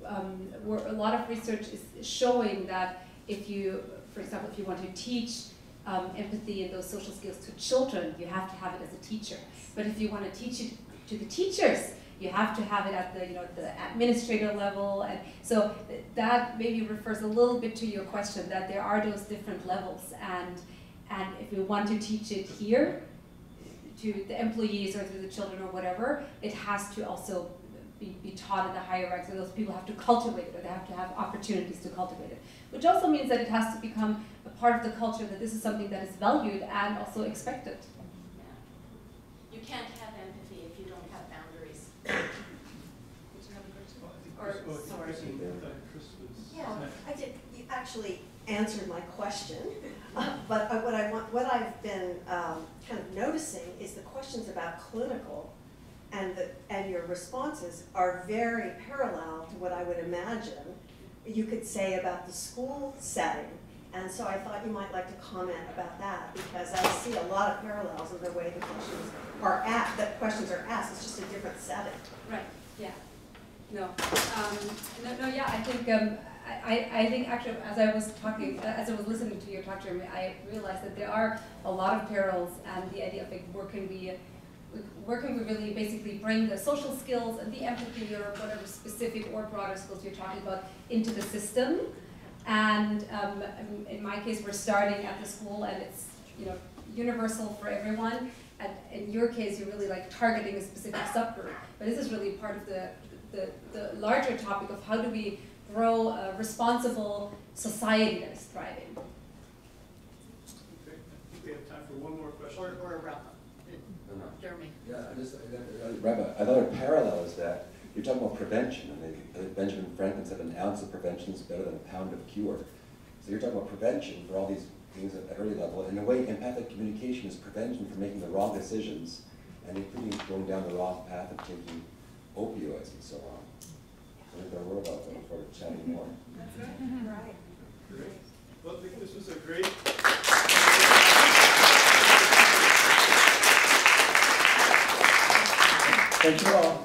a lot of research is showing that if you, for example, if you want to teach empathy and those social skills to children, you have to have it as a teacher. But if you want to teach it to the teachers, you have to have it at the, you know, the administrator level. And so that maybe refers a little bit to your question, that there are those different levels, and if we want to teach it here to the employees or to the children or whatever, it has to also be taught in the higher ranks, or those people have to cultivate it, or they have to have opportunities to cultivate it. Which also means that it has to become a part of the culture, that this is something that is valued and also expected. You can't have empathy if you don't have boundaries. Yeah, I did. You actually answered my question, but what I've been kind of noticing is the questions about clinical, and your responses are very parallel to what I would imagine you could say about the school setting. And so I thought you might like to comment about that, because I see a lot of parallels in the way the questions are asked. It's just a different setting. Right. Yeah. No. Yeah. I think. I think actually, as I was listening to your talk, Jeremy, I realized that there are a lot of parallels, and the idea of like, where can we really basically bring the social skills and the empathy, or whatever specific or broader skills you're talking about, into the system. And in my case, we're starting at the school, and it's, you know, universal for everyone. And in your case, you're really like targeting a specific subgroup. But this is really part of the larger topic of how do we grow a responsible society that is thriving. Okay, I think we have time for one more question. Or a wrap-up. No. Jeremy. Yeah, I thought a parallel is that you're talking about prevention, and Benjamin Franklin said an ounce of prevention is better than a pound of cure. So you're talking about prevention for all these things at early level. In a way, empathic communication is prevention from making the wrong decisions, and including going down the wrong path of taking opioids and so on. So I think there were about that before chatting more. That's right. Right. Great. Well, I think this was a great. Thank you all.